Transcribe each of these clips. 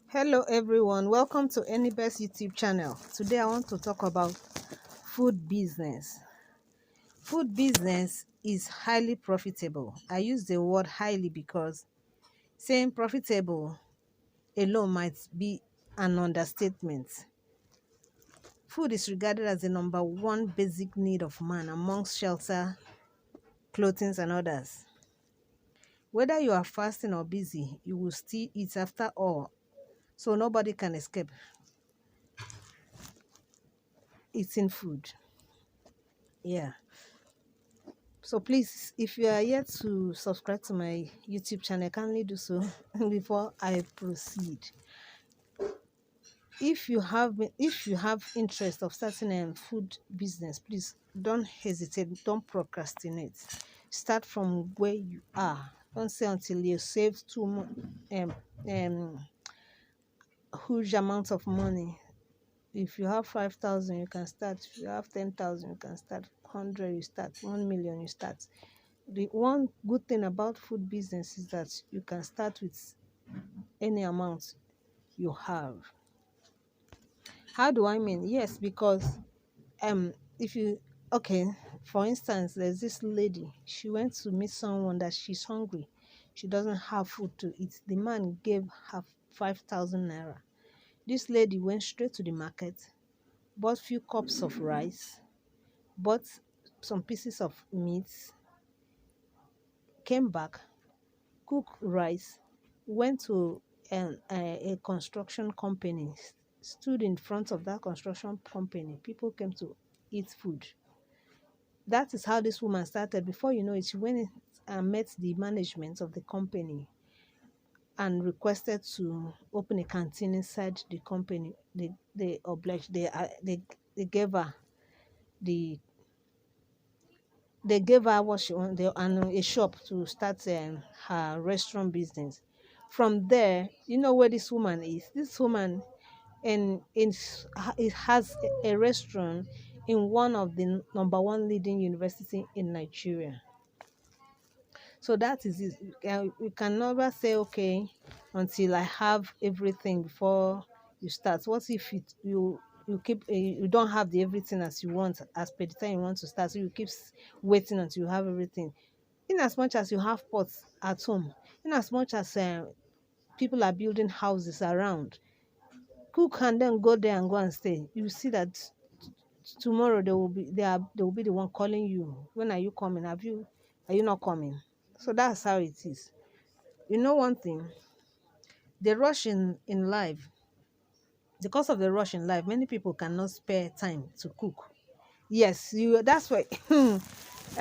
Hello everyone, welcome to Anybest YouTube channel. Today I want to talk about food business. Food business is highly profitable. I use the word highly because saying profitable alone might be an understatement. Food is regarded as the number one basic need of man amongst shelter, clothing, and others. Whether you are fasting or busy, you will still eat after all, so nobody can escape eating food. Yeah. So please, if you are yet to subscribe to my YouTube channel, kindly do so before I proceed. If you have interest of starting a food business, please don't hesitate, don't procrastinate. Start from where you are. Don't say until you save um, um huge amounts of money. If you have 5,000, you can start. If you have 10,000, you can start. 100, you start. 1,000,000, you start. The one good thing about food business is that you can start with any amount you have. How do I mean? Yes, because if you okay, for instance, there's this lady, she went to meet someone that she's hungry, she doesn't have food to eat. The man gave her 5,000 naira. This lady went straight to the market, bought few cups of rice, bought some pieces of meat, came back, cooked rice, went to a construction company, stood in front of that construction company. People came to eat food. That is how this woman started. Before you know it, she went and met the management of the company and requested to open a canteen inside the company. They obliged. They gave her the they gave her what she wanted and a shop to start her restaurant business. From there, you know where this woman is. This woman it has a restaurant in one of the number one leading university in Nigeria. So that is it. You can never say okay until I have everything before you start. What if you don't have the everything as you want as per the time you want to start, so you keep waiting until you have everything. In as much as you have pots at home, in as much as people are building houses around, cook and then go there and go and stay. You see that tomorrow they will be the one calling you. When are you coming? Are you not coming? So that's how it is. You know one thing, the rush in life, because of the rush in life, many people cannot spare time to cook. Yes, that's why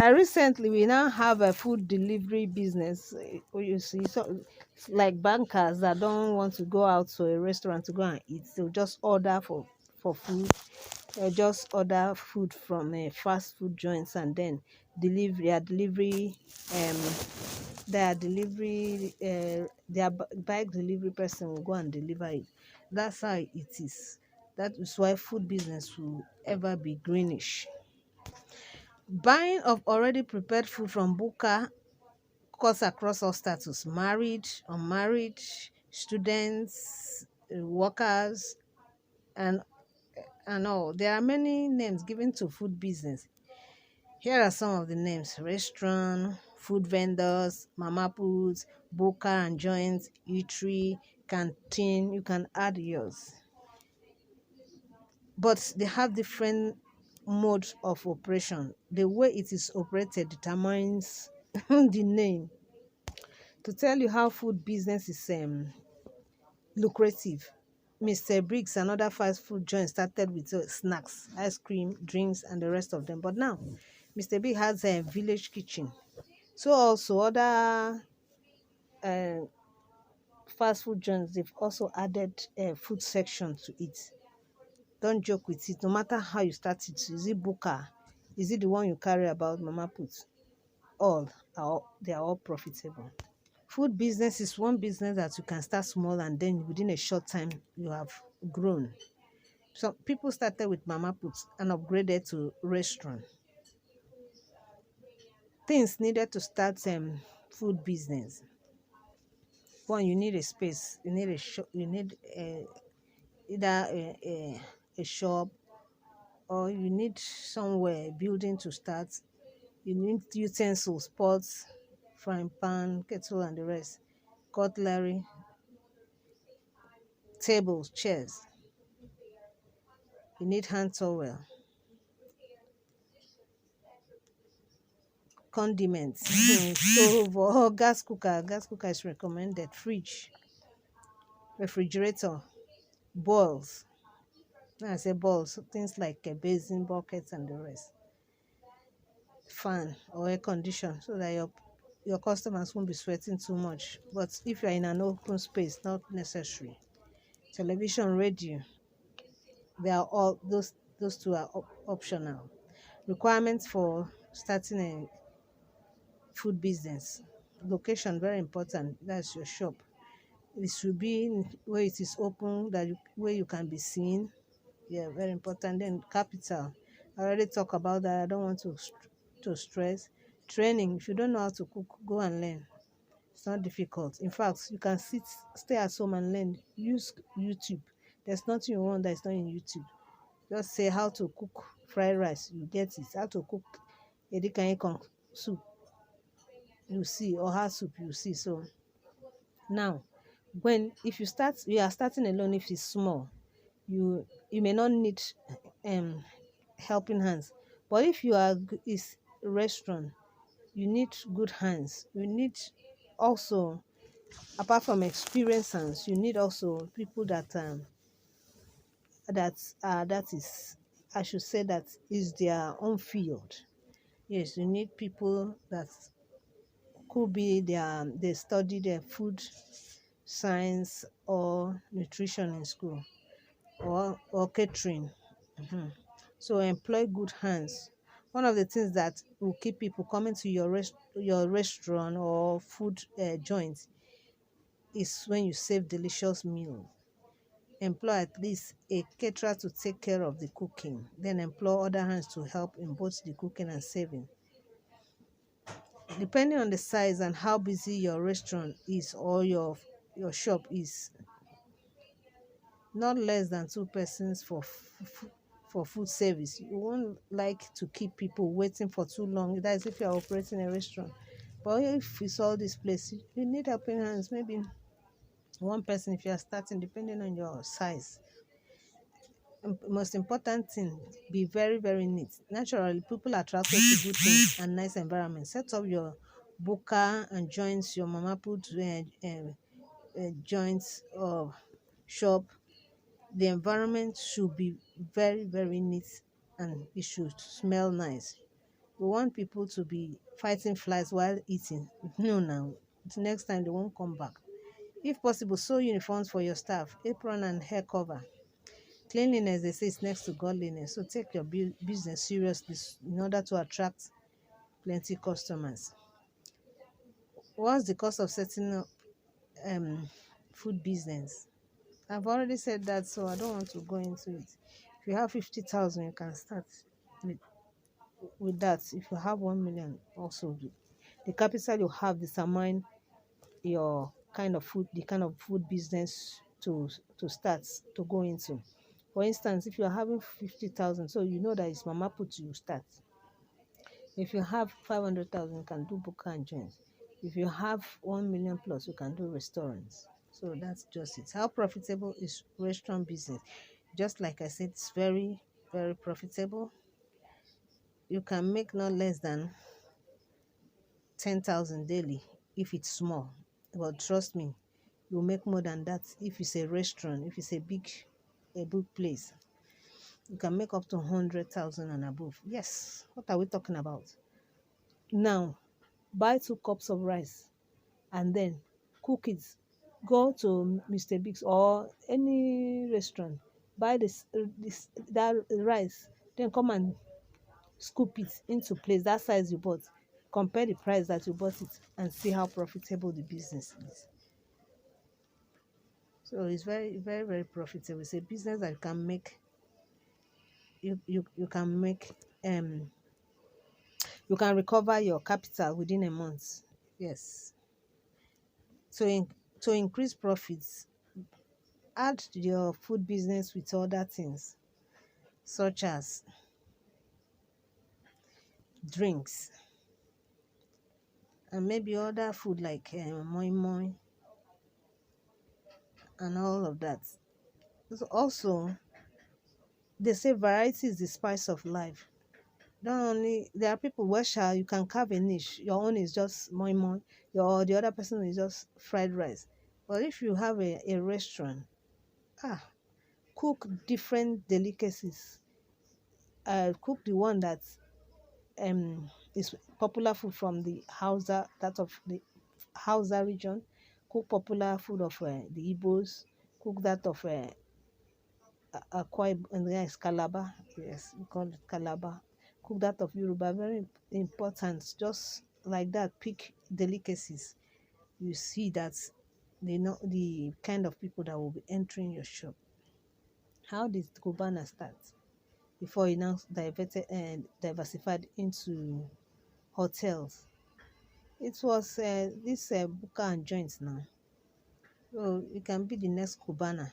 recently we now have a food delivery business. You see, so like bankers that don't want to go out to a restaurant to go and eat, they'll just order for food, just order food from fast food joints and then um their bike delivery person will go and deliver it. That's how it is. That is why food business will ever be greenish. Buying of already prepared food from buka cuts across all status: married, unmarried, students, workers, and all. There are many names given to food business. Here are some of the names: restaurant, food vendors, mamaput, buka and joints, eatery, canteen. You can add yours. But they have different modes of operation. The way it is operated determines the name. To tell you how food business is lucrative, Mr. Briggs and other fast food joints started with snacks, ice cream, drinks, and the rest of them. But now, Mr. Big has a village kitchen. So also other uh, fast food joints, they've also added a food section to it. Don't joke with it. No matter how you start it, is it Buka? Is it the one you carry about Mama Put? They are all profitable. Food business is one business that you can start small and then within a short time you have grown. So people started with Mama Put and upgraded to restaurant. Things needed to start food business. one, you need a space, you need a shop, you need either a shop, or you need somewhere building to start. You need utensils, pots, frying pan, kettle, and the rest, cutlery, tables, chairs. You need hand towel, condiments, stove or gas cooker. Gas cooker is recommended. Fridge, refrigerator, boils. When I say boils, things like a basin, buckets, and the rest. Fan or air condition, so that your customers won't be sweating too much. But if you're in an open space, not necessary. Television, radio, they are all those two are optional. Requirements for starting a food business. Location, very important. That's your shop. It should be where it is open, where you can be seen. Yeah, very important. Then capital. I already talked about that. I don't want to stress. Training. If you don't know how to cook, go and learn. It's not difficult. In fact, you can stay at home and learn. Use YouTube. There's nothing you want that is not in YouTube. Just say how to cook fried rice, you get it. How to cook edikaikong soup, you see, or her soup, you see. So now, when if you are starting alone, if it's small, you may not need um helping hands. But if you are is restaurant, you need good hands. You need also, apart from experienced hands, you need also people that is, I should say, that is their own field. Yes, you need people that could be they study their food science or nutrition in school, or catering. Mhm. So employ good hands. One of the things that will keep people coming to your restaurant or food joint is when you serve delicious meal. Employ at least a caterer to take care of the cooking, then employ other hands to help in both the cooking and serving. Depending on the size and how busy your restaurant is or your shop is, not less than two persons for food service. You won't like to keep people waiting for too long. That is if you are operating a restaurant. But if it's all this place, you need helping hands. Maybe one person if you are starting, depending on your size. Most important thing, be very, very neat. Naturally, people are attracted to good things and nice environment. Set up your buka and joints, your mamaput joints or shop. The environment should be very, very neat, and it should smell nice. We want people to be fighting flies while eating. No, now, the next time they won't come back. If possible, sew uniforms for your staff, apron and hair cover. Cleanliness, they say, is next to godliness. So take your business seriously in order to attract plenty customers. What's the cost of setting up um food business? I've already said that, so I don't want to go into it. If you have 50,000, you can start with, that. If you have 1 million, also the capital you have determine your kind of food, the kind of food business to start to go into. For instance, if you're having 50,000, so you know that it's mama put you start. If you have 500,000, you can do book and joints. If you have 1 million plus, you can do restaurants. So that's just it. How profitable is restaurant business? Just like I said, it's very, very profitable. You can make not less than 10,000 daily if it's small. But trust me, you'll make more than that if it's a restaurant, if it's a big place. You can make up to 100,000 and above. Yes, what are we talking about? Now, buy 2 cups of rice and then cook it. Go to Mr. Biggs or any restaurant, buy that rice, then come and scoop it into place that size you bought. Compare the price that you bought it and see how profitable the business is. So it's very, very, very profitable. It's a business that you can make you can recover your capital within a month. Yes. So To increase profits, add your food business with other things such as drinks and maybe other food like moi moi and all of that. So also, they say variety is the spice of life. Not only there are people where shall you can carve a niche. Your own is just moi moi. The other person is just fried rice. But if you have a restaurant, ah, cook different delicacies. Cook the one that is popular food from the Hausa, that of the Hausa region. Cook popular food of the Igbos. Cook that of Akwa and yes, Calabar. Yes, we call it Calabar. Cook that of Yoruba. Very important. Just like that, pick delicacies. You see that they know the kind of people that will be entering your shop. How did Cubana start? Before he now diverted and diversified into hotels. It was this Buka and joints now. So you can be the next Cubana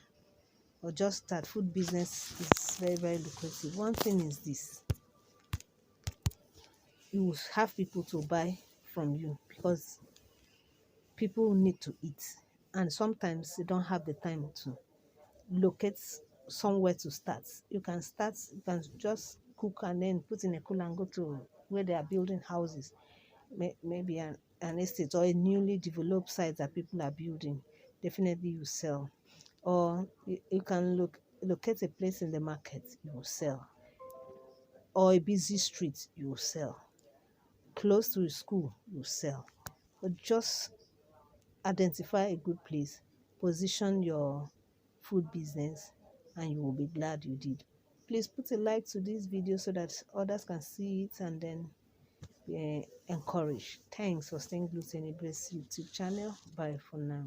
or just start. Food business is very, very lucrative. One thing is this: you will have people to buy from you because people need to eat, and sometimes they don't have the time to locate somewhere to start. You can start, you can just cook and then put in a cooler and go to where they are building houses, maybe an estate or a newly developed site that people are building. Definitely you sell. Or you can locate a place in the market, you will sell. Or a busy street, you will sell. Close to a school, you will sell. But just identify a good place, position your food business, and you will be glad you did. Please put a like to this video so that others can see it and then be encouraged. Thanks for staying glued to Anybrace YouTube channel. Bye for now.